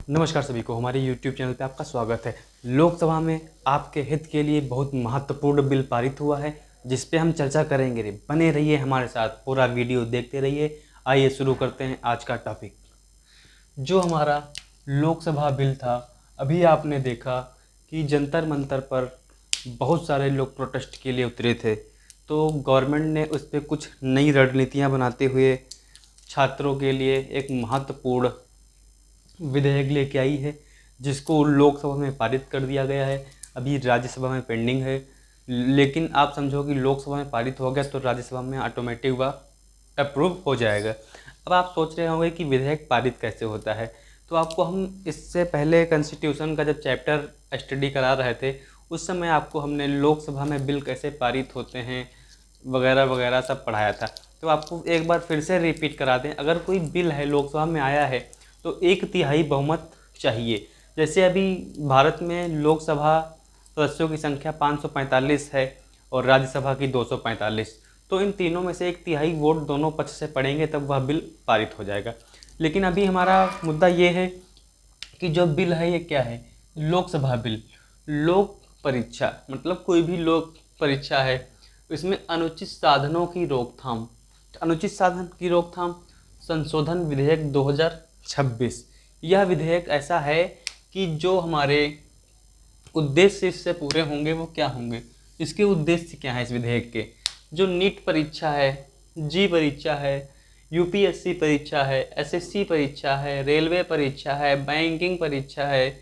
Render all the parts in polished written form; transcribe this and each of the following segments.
नमस्कार सभी को, हमारे YouTube चैनल पे आपका स्वागत है। लोकसभा में आपके हित के लिए बहुत महत्वपूर्ण बिल पारित हुआ है, जिस पे हम चर्चा करेंगे। बने रहिए हमारे साथ, पूरा वीडियो देखते रहिए। आइए शुरू करते हैं आज का टॉपिक। जो हमारा लोकसभा बिल था, अभी आपने देखा कि जंतर मंतर पर बहुत सारे लोग प्रोटेस्ट के लिए उतरे थे, तो गवर्नमेंट ने उस पर कुछ नई रणनीतियाँ बनाते हुए छात्रों के लिए एक महत्वपूर्ण विधेयक लेके आई है, जिसको लोकसभा में पारित कर दिया गया है। अभी राज्यसभा में पेंडिंग है, लेकिन आप समझो कि लोकसभा में पारित हो गया तो राज्यसभा में ऑटोमेटिक वह अप्रूव हो जाएगा। अब आप सोच रहे होंगे कि विधेयक पारित कैसे होता है, तो आपको हम इससे पहले कॉन्स्टिट्यूशन का जब चैप्टर स्टडी करा रहे थे, उस समय आपको हमने लोकसभा में बिल कैसे पारित होते हैं वगैरह वगैरह सब पढ़ाया था। तो आपको एक बार फिर से रिपीट करा दें। अगर कोई बिल है लोकसभा में आया है तो 1/3 बहुमत चाहिए। जैसे अभी भारत में लोकसभा सदस्यों की संख्या 545 है और राज्यसभा की 245, तो इन तीनों में से 1/3 वोट दोनों पक्ष से पड़ेंगे, तब वह बिल पारित हो जाएगा। लेकिन अभी हमारा मुद्दा ये है कि जो बिल है ये क्या है? लोकसभा बिल। लोक परीक्षा मतलब कोई भी लोक परीक्षा है, इसमें अनुचित साधनों की रोकथाम, अनुचित साधन की रोकथाम संशोधन विधेयक 2026। यह विधेयक ऐसा है कि जो हमारे उद्देश्य इससे पूरे होंगे वो क्या होंगे? इसके उद्देश्य क्या है इस विधेयक के? जो नीट परीक्षा है, जी परीक्षा है, यूपीएससी परीक्षा है, एसएससी परीक्षा है, रेलवे परीक्षा है, बैंकिंग परीक्षा है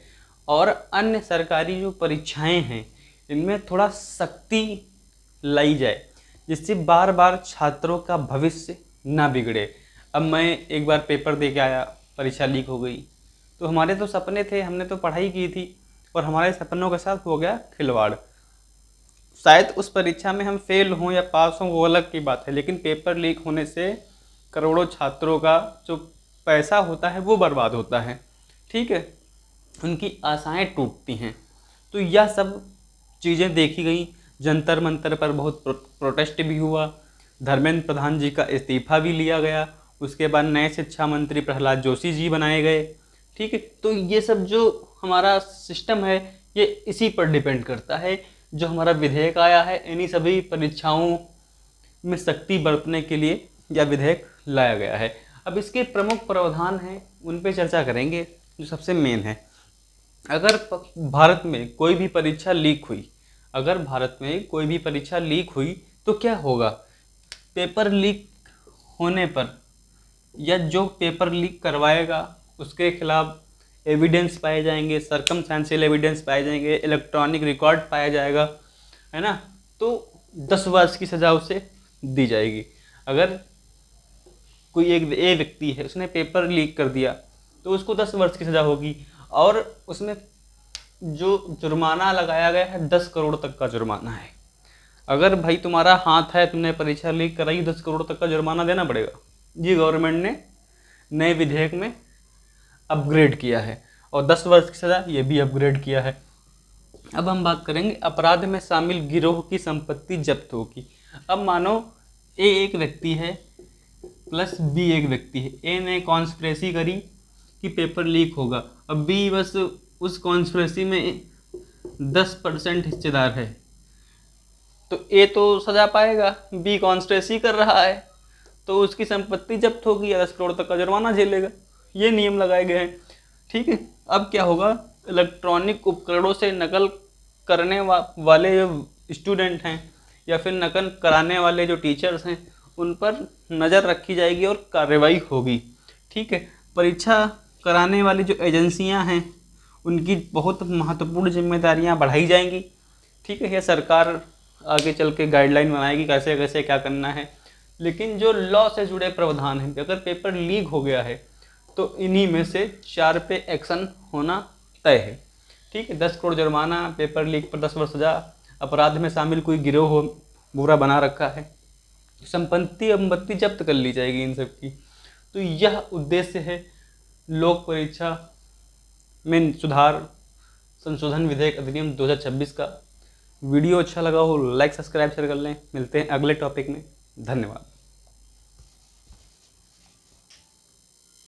और अन्य सरकारी जो परीक्षाएं हैं, इनमें थोड़ा सख्ती लाई जाए, जिससे बार बार छात्रों का भविष्य ना बिगड़े। अब मैं एक बार पेपर दे के आया, परीक्षा लीक हो गई, तो हमारे तो सपने थे, हमने तो पढ़ाई की थी और हमारे सपनों के साथ हो गया खिलवाड़। शायद उस परीक्षा में हम फेल हों या पास हों वो अलग की बात है, लेकिन पेपर लीक होने से करोड़ों छात्रों का जो पैसा होता है वो बर्बाद होता है। ठीक है, उनकी आशाएं टूटती हैं। तो यह सब चीज़ें देखी गई। जंतर मंतर पर बहुत प्रोटेस्ट भी हुआ, धर्मेंद्र प्रधान जी का इस्तीफा भी लिया गया। उसके बाद नए शिक्षा मंत्री प्रहलाद जोशी जी बनाए गए। ठीक है, तो ये सब जो हमारा सिस्टम है ये इसी पर डिपेंड करता है। जो हमारा विधेयक आया है, इन्हीं सभी परीक्षाओं में सख्ती बरतने के लिए यह विधेयक लाया गया है। अब इसके प्रमुख प्रावधान हैं, उन पे चर्चा करेंगे। जो सबसे मेन है, अगर भारत में कोई भी परीक्षा लीक हुई, अगर भारत में कोई भी परीक्षा लीक हुई तो क्या होगा? पेपर लीक होने पर या जो पेपर लीक करवाएगा उसके खिलाफ एविडेंस पाए जाएंगे, सर्कमस्टेंशियल एविडेंस पाए जाएंगे, इलेक्ट्रॉनिक रिकॉर्ड पाया जाएगा, है ना? तो 10 वर्ष की सज़ा उसे दी जाएगी। अगर कोई एक व्यक्ति है, उसने पेपर लीक कर दिया तो उसको 10 वर्ष की सज़ा होगी और उसमें जो जुर्माना लगाया गया है 10 करोड़ तक का जुर्माना है। अगर भाई तुम्हारा हाथ है, तुमने परीक्षा लीक कराई, 10 करोड़ तक का जुर्माना देना पड़ेगा। ये गवर्नमेंट ने नए विधेयक में अपग्रेड किया है और 10 वर्ष की सज़ा ये भी अपग्रेड किया है। अब हम बात करेंगे अपराध में शामिल गिरोह की संपत्ति जब्त होगी। अब मानो ए एक व्यक्ति है प्लस बी एक व्यक्ति है। ए ने कॉन्स्पिरेसी करी कि पेपर लीक होगा, अब बी बस उस कॉन्स्पिरेसी में 10% हिस्सेदार है, तो ए तो सज़ा पाएगा, बी कॉन्स्पिरेसी कर रहा है तो उसकी संपत्ति जब्त होगी या 10 करोड़ तक का जुर्माना झेलेगा। ये नियम लगाए गए हैं। ठीक है, अब क्या होगा? इलेक्ट्रॉनिक उपकरणों से नकल करने वाले जो स्टूडेंट हैं या फिर नकल कराने वाले जो टीचर्स हैं, उन पर नज़र रखी जाएगी और कार्रवाई होगी। ठीक है, परीक्षा कराने वाली जो एजेंसियां हैं उनकी बहुत महत्वपूर्ण जिम्मेदारियां बढ़ाई जाएंगी। ठीक है, यह सरकार आगे चल के गाइडलाइन बनाएगी कैसे कैसे क्या करना है। लेकिन जो लॉ से जुड़े प्रावधान हैं, अगर पेपर लीक हो गया है तो इन्हीं में से 4 पे एक्शन होना तय है। ठीक है, 10 करोड़ जुर्माना, पेपर लीक पर 10 वर्ष सजा, अपराध में शामिल कोई गिरोह हो बुरा बना रखा है, संपत्ति जब्त कर ली जाएगी इन सब की। तो यह उद्देश्य है लोक परीक्षा में सुधार संशोधन विधेयक अधिनियम 2026 का। वीडियो अच्छा लगा हो लाइक सब्सक्राइब शेयर कर लें। मिलते हैं अगले टॉपिक में। धन्यवाद।